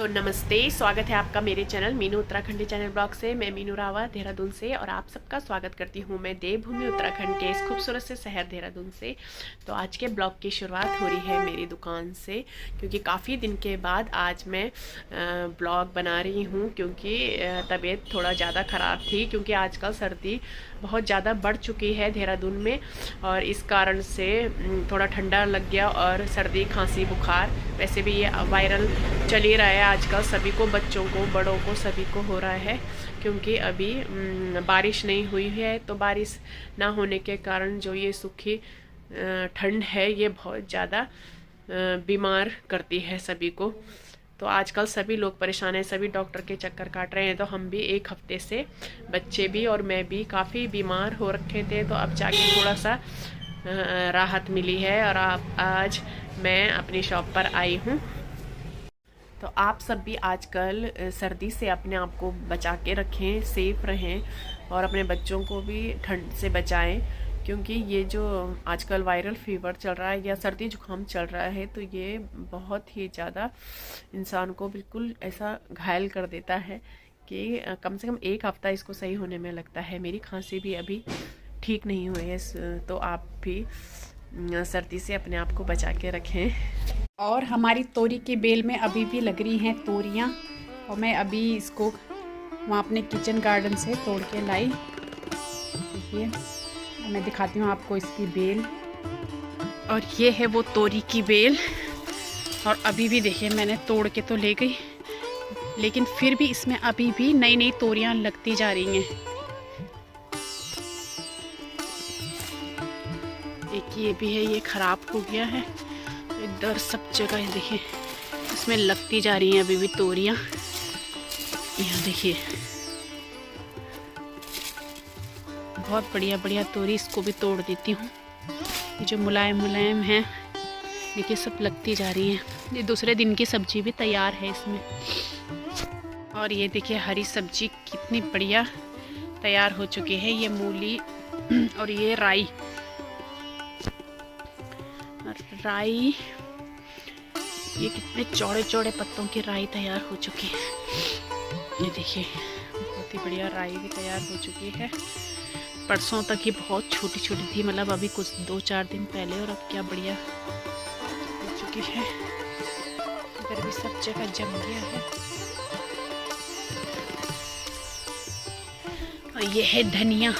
तो नमस्ते, स्वागत है आपका मेरे channel Meenu Uttarakhandi channel blog से। मैं मीनू रावत देहरादून से और आप सबका स्वागत करती हूँ मैं देवभूमि उत्तराखंड के इस खूबसूरत से शहर देहरादून से। तो आज के ब्लॉग की शुरुआत हो रही है मेरी दुकान से, क्योंकि काफ़ी दिन के बाद आज मैं ब्लॉग बना रही हूँ, क्योंकि तबीयत थोड़ा ज़्यादा ख़राब थी, क्योंकि आजकल सर्दी बहुत ज़्यादा बढ़ चुकी है देहरादून में और इस कारण से थोड़ा ठंडा लग गया और सर्दी खांसी बुखार, वैसे भी ये वायरल चल ही रहा है आजकल। सभी को, बच्चों को, बड़ों को, सभी को हो रहा है, क्योंकि अभी बारिश नहीं हुई है। तो बारिश ना होने के कारण जो ये सूखी ठंड है ये बहुत ज़्यादा बीमार करती है सभी को। तो आजकल सभी लोग परेशान हैं, सभी डॉक्टर के चक्कर काट रहे हैं। तो हम भी एक हफ्ते से, बच्चे भी और मैं भी काफ़ी बीमार हो रखे थे, तो अब जाके थोड़ा सा राहत मिली है और आज मैं अपनी शॉप पर आई हूँ। तो आप सब भी आजकल सर्दी से अपने आप को बचा के रखें, सेफ रहें और अपने बच्चों को भी ठंड से बचाएं, क्योंकि ये जो आजकल वायरल फीवर चल रहा है या सर्दी जुकाम चल रहा है, तो ये बहुत ही ज़्यादा इंसान को बिल्कुल ऐसा घायल कर देता है कि कम से कम एक हफ़्ता इसको सही होने में लगता है। मेरी खांसी भी अभी ठीक नहीं हुई है। तो आप भी सर्दी से अपने आप को बचा के रखें। और हमारी तोरी की बेल में अभी भी लग रही हैं तोरियां, और मैं अभी इसको वहाँ अपने किचन गार्डन से तोड़ के लाई। देखिए, मैं दिखाती हूँ आपको इसकी बेल। और ये है वो तोरी की बेल। और अभी भी देखिए, मैंने तोड़ के तो ले गई, लेकिन फिर भी इसमें अभी भी नई नई तोरियां लगती जा रही हैं। एक ये भी है, ये ख़राब हो गया है। इधर सब जगह देखिए, इसमें लगती जा रही हैं अभी भी तोरियां। यहाँ देखिए, बहुत बढ़िया बढ़िया तोरी, इसको भी तोड़ देती हूँ। ये जो मुलायम मुलायम है, देखिए सब लगती जा रही हैं। ये दूसरे दिन की सब्जी भी तैयार है इसमें। और ये देखिए, हरी सब्जी कितनी बढ़िया तैयार हो चुकी है। ये मूली और ये राई, ये कितने चौड़े चौड़े पत्तों की राई तैयार हो चुकी है। ये देखिए, बहुत ही बढ़िया राई भी तैयार हो चुकी है। परसों तक ये बहुत छोटी छोटी थी, मतलब अभी कुछ 2-4 दिन पहले, और अब क्या बढ़िया हो चुकी है। इधर भी सब जगह जम गया है। और ये है धनिया।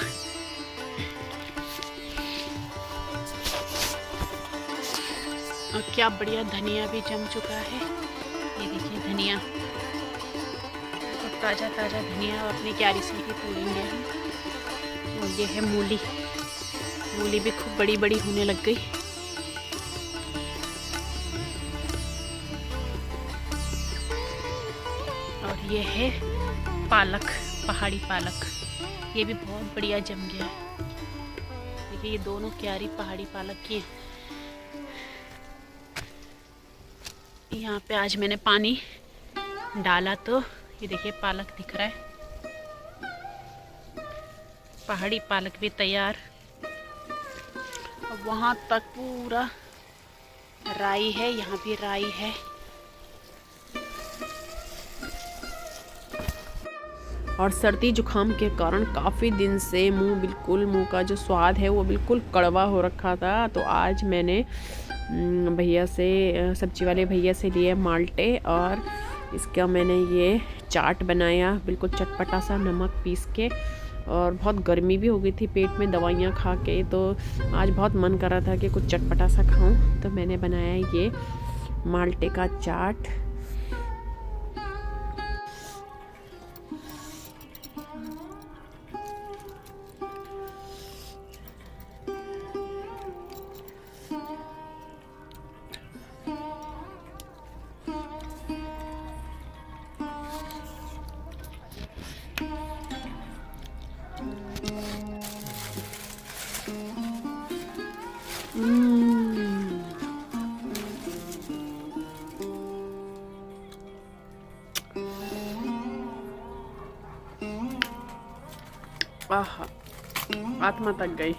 और क्या बढ़िया धनिया भी जम चुका है। ये देखिए धनिया, और ताज़ा ताज़ा धनिया अपनी क्यारी से ही तोड़ेंगे हम। और ये है मूली, मूली भी खूब बड़ी बड़ी होने लग गई। और ये है पालक, पहाड़ी पालक, ये भी बहुत बढ़िया जम गया है। देखिए, ये दोनों क्यारी पहाड़ी पालक की है। यहाँ पे आज मैंने पानी डाला, तो ये देखिए पालक दिख रहा है। पहाड़ी पालक भी तैयार। और वहाँ तक पूरा राई है, यहाँ भी राई है। और सर्दी जुकाम के कारण काफ़ी दिन से मुंह का जो स्वाद है वो बिल्कुल कड़वा हो रखा था। तो आज मैंने भैया से, सब्जी वाले भैया से लिए माल्टे, और इसका मैंने ये चाट बनाया, बिल्कुल चटपटा सा, नमक पीस के। और बहुत गर्मी भी हो गई थी पेट में दवाइयाँ खा के, तो आज बहुत मन कर रहा था कि कुछ चटपटा सा खाऊं, तो मैंने बनाया ये माल्टे का चाट। आहा, आत्मा तक गई।